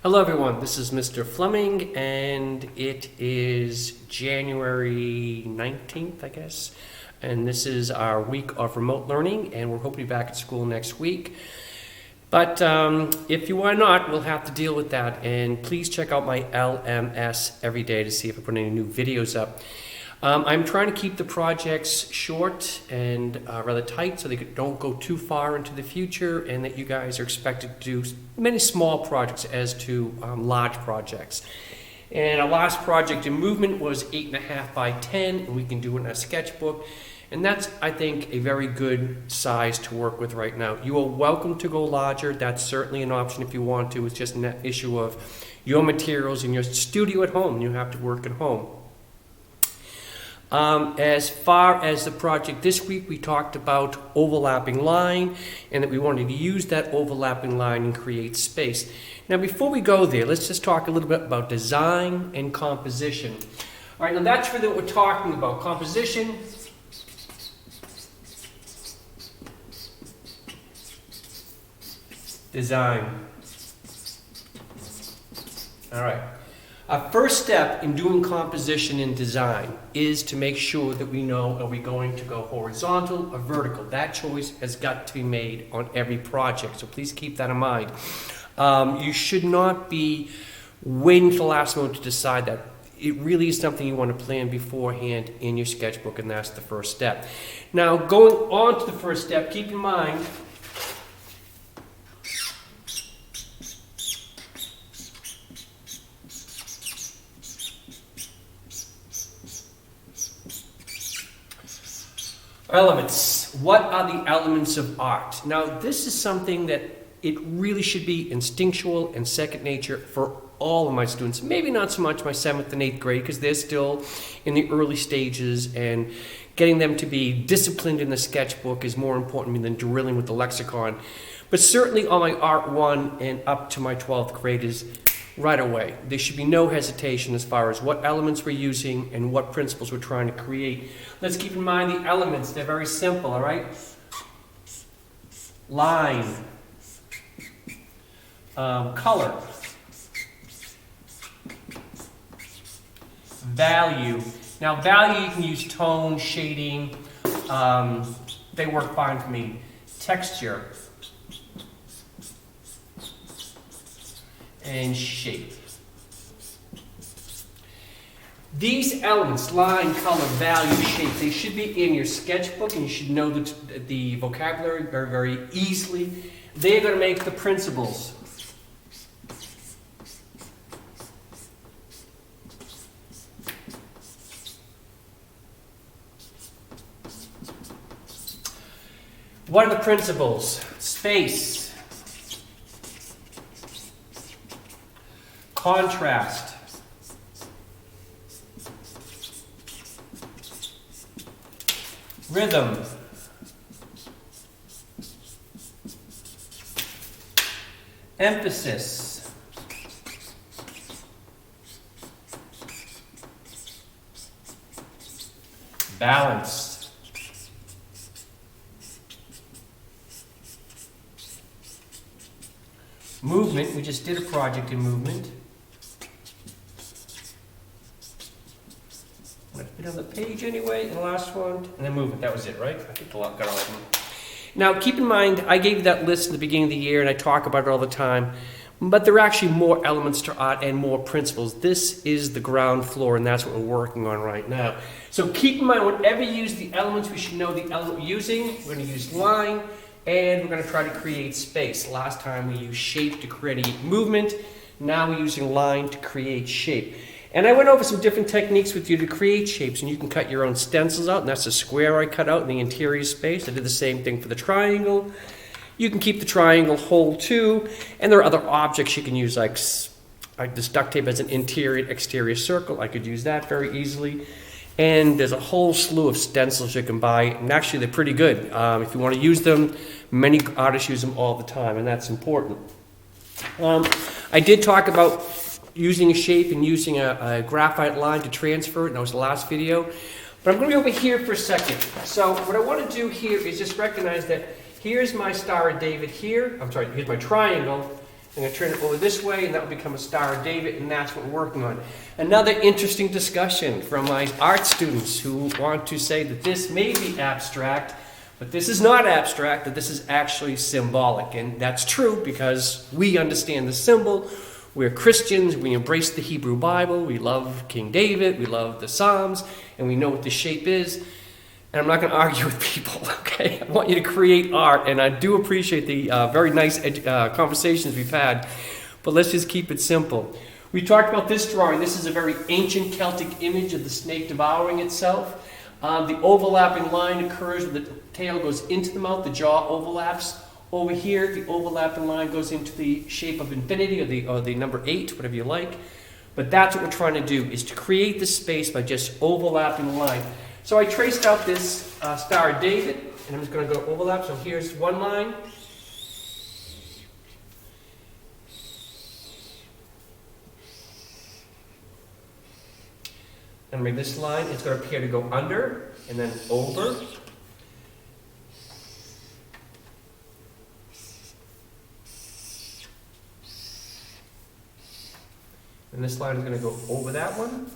Hello everyone, this is Mr. Fleming and it is January 19th, I guess. And this is our week of remote learning and we're hoping to be back at school next week. But if you are not, we'll have to deal with that. And please check out my LMS every day to see if I put any new videos up. I'm trying to keep the projects short and rather tight so they don't go too far into the future, and that you guys are expected to do many small projects as to large projects. And our last project in movement was 8.5 by 10, and we can do it in a sketchbook. And that's, I think, a very good size to work with right now. You are welcome to go larger. That's certainly an option if you want to. It's just an issue of your materials in your studio at home. You have to work at home. As far as the project this week, we talked about overlapping line and that we wanted to use that overlapping line and create space. Now, before we go there, let's just talk a little bit about design and composition. All right, now that's really what we're talking about. Composition. Design. All right. Our first step in doing composition and design is to make sure that we know, are we going to go horizontal or vertical? That choice has got to be made on every project, so please keep that in mind. You should not be waiting for the last moment to decide that. It really is something you want to plan beforehand in your sketchbook, and that's the first step. Now, going on to the first step, keep in mind elements. What are the elements of art? Now, this is something that it really should be instinctual and second nature for all of my students. Maybe not so much my 7th and 8th grade because they're still in the early stages, and getting them to be disciplined in the sketchbook is more important to me than drilling with the lexicon. But certainly on my Art 1 and up to my 12th graders, right away. There should be no hesitation as far as what elements we're using and what principles we're trying to create. Let's keep in mind the elements. They're very simple, all right? Line. Color. Value. Now, value, you can use tone, shading. They work fine for me. Texture. And shape. These elements, line, color, value, shape, they should be in your sketchbook, and you should know the vocabulary very, very easily. They're going to make the principles. What are the principles? Space. Contrast. Rhythm. Emphasis. Balance. Movement. We just did a project in movement. On the page anyway, the last one, and then movement. That was it, right? I think I got all of them. Now, keep in mind, I gave you that list at the beginning of the year, and I talk about it all the time, but there are actually more elements to art and more principles. This is the ground floor, and that's what we're working on right now. So keep in mind, whenever you use the elements, we should know the element we're using. We're going to use line, and we're going to try to create space. Last time we used shape to create movement. Now we're using line to create shape. And I went over some different techniques with you to create shapes, and you can cut your own stencils out, and that's a square I cut out in the interior space. I did the same thing for the triangle. You can keep the triangle whole too, and there are other objects you can use, like this duct tape as an interior exterior circle. I could use that very easily. And there's a whole slew of stencils you can buy, and actually they're pretty good. If you want to use them, many artists use them all the time, and that's important. I did talk about using a shape and using a graphite line to transfer it, and that was the last video. But I'm going to be over here for a second. So what I want to do here is just recognize that here's my Star of David here. I'm sorry, here's my triangle. I'm going to turn it over this way, and that will become a Star of David, and that's what we're working on. Another interesting discussion from my art students who want to say that this may be abstract, but this is not abstract, that this is actually symbolic. And that's true because we understand the symbol. We're Christians, we embrace the Hebrew Bible, we love King David, we love the Psalms, and we know what the shape is. And I'm not going to argue with people, okay? I want you to create art, and I do appreciate the very nice conversations we've had, but let's just keep it simple. We talked about this drawing. This is a very ancient Celtic image of the snake devouring itself. The overlapping line occurs when the tail goes into the mouth, the jaw overlaps. Over here, the overlapping line goes into the shape of infinity, or the number 8, whatever you like. But that's what we're trying to do, is to create the space by just overlapping the line. So I traced out this Star of David, and I'm just going to go overlap. So here's one line. And maybe this line is going to appear to go under, and then over. And this line is going to go over that one.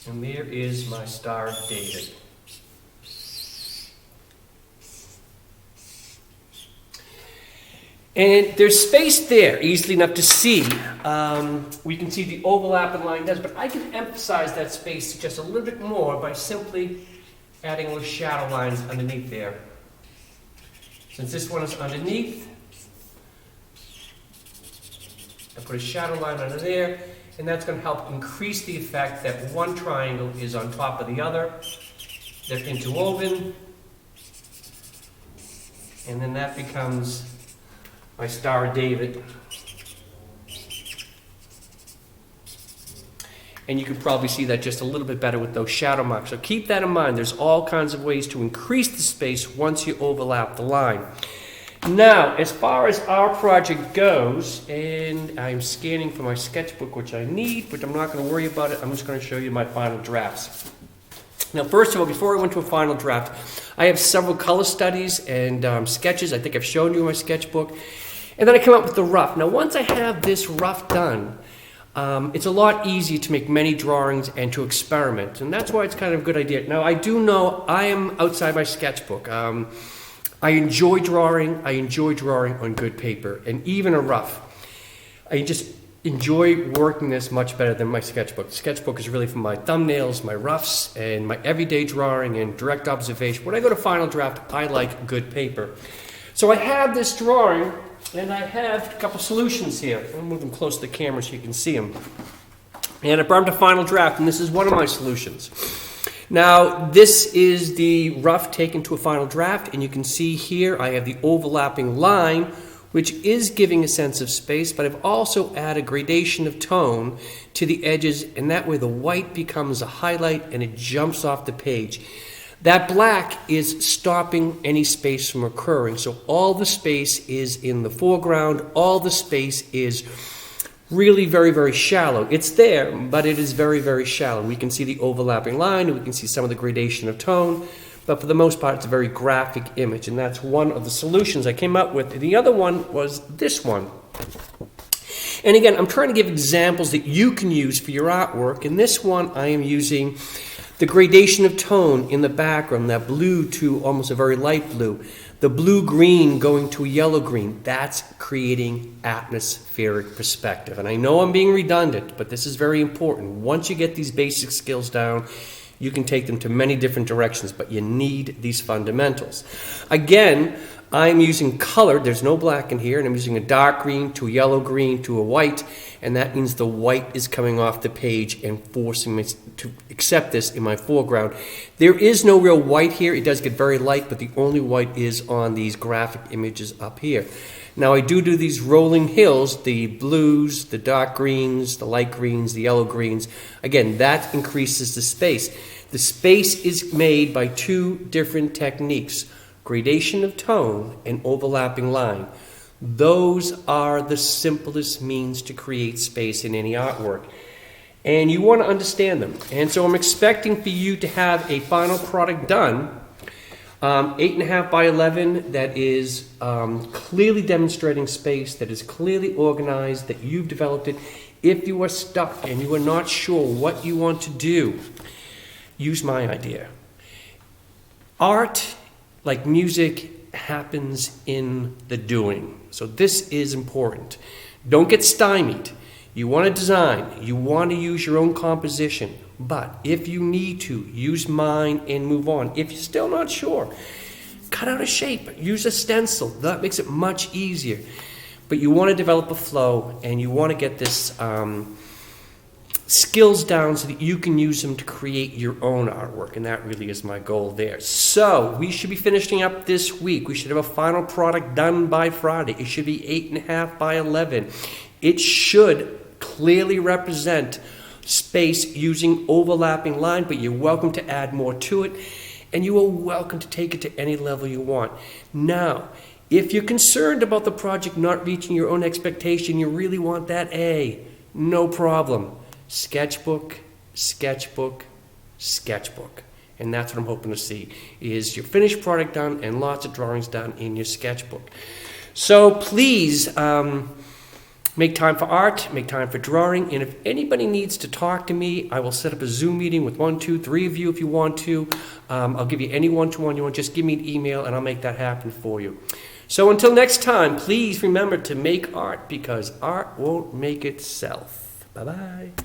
And there is my Star of David. And there's space there, easily enough to see. We can see the overlapping line does, but I can emphasize that space just a little bit more by simply adding little shadow lines underneath there. Since this one is underneath, I put a shadow line under there, and that's going to help increase the effect that one triangle is on top of the other. They're interwoven, and then that becomes my Star of David. And you can probably see that just a little bit better with those shadow marks. So keep that in mind. There's all kinds of ways to increase the space once you overlap the line. Now, as far as our project goes, and I'm scanning for my sketchbook, which I need, but I'm not going to worry about it. I'm just going to show you my final drafts. Now, first of all, before I went to a final draft, I have several color studies and sketches. I think I've shown you my sketchbook. And then I come up with the rough. Now, once I have this rough done, it's a lot easier to make many drawings and to experiment. And that's why it's kind of a good idea. Now, I do know I am outside my sketchbook. I enjoy drawing. I enjoy drawing on good paper, and even a rough. I just enjoy working this much better than my sketchbook. The sketchbook is really for my thumbnails, my roughs, and my everyday drawing and direct observation. When I go to final draft, I like good paper. So I have this drawing, and I have a couple solutions here. I'll move them close to the camera so you can see them. And I brought them to final draft, and this is one of my solutions. Now, this is the rough taken to a final draft, and you can see here I have the overlapping line, which is giving a sense of space, but I've also added gradation of tone to the edges, and that way the white becomes a highlight and it jumps off the page. That black is stopping any space from occurring, so all the space is in the foreground, all the space is really very, very shallow. It's there, but it is very, very shallow. We can see the overlapping line, and we can see some of the gradation of tone, but for the most part, it's a very graphic image, and that's one of the solutions I came up with. The other one was this one. And again, I'm trying to give examples that you can use for your artwork. In this one, I am using the gradation of tone in the background, that blue to almost a very light blue. The blue-green going to a yellow-green, that's creating atmospheric perspective. And I know I'm being redundant, but this is very important. Once you get these basic skills down, you can take them to many different directions, but you need these fundamentals. Again, I'm using color. There's no black in here, and I'm using a dark green to a yellow green to a white, and that means the white is coming off the page and forcing me to accept this in my foreground. There is no real white here. It does get very light, but the only white is on these graphic images up here. Now, I do these rolling hills, the blues, the dark greens, the light greens, the yellow greens. Again, that increases the space. The space is made by two different techniques: gradation of tone and overlapping line. Those are the simplest means to create space in any artwork. and you want to understand them. And so I'm expecting for you to have a final product done, 8.5 by 11, that is clearly demonstrating space, that is clearly organized, that you've developed it. If you are stuck and you are not sure what you want to do, use my idea. Art, like music, happens in the doing. So this is important. Don't get stymied. You want to design, you want to use your own composition, but if you need to, use mine and move on. If you're still not sure, cut out a shape, use a stencil. That makes it much easier. But you want to develop a flow, and you want to get this skills down so that you can use them to create your own artwork, and that really is my goal there. So we should be finishing up this week. We should have a final product done by Friday. It should be 8.5 by 11. It should clearly represent space using overlapping line, but you're welcome to add more to it, and you are welcome to take it to any level you want. Now, if you're concerned about the project not reaching your own expectation, you really want that A, no problem. Sketchbook, sketchbook, sketchbook. And that's what I'm hoping to see, is your finished product done and lots of drawings done in your sketchbook. So please make time for art, make time for drawing, and if anybody needs to talk to me, I will set up a Zoom meeting with 1, 2, 3 of you if you want to. I'll give you any one-to-one you want. Just give me an email and I'll make that happen for you. So until next time, please remember to make art, because art won't make itself. Bye-bye.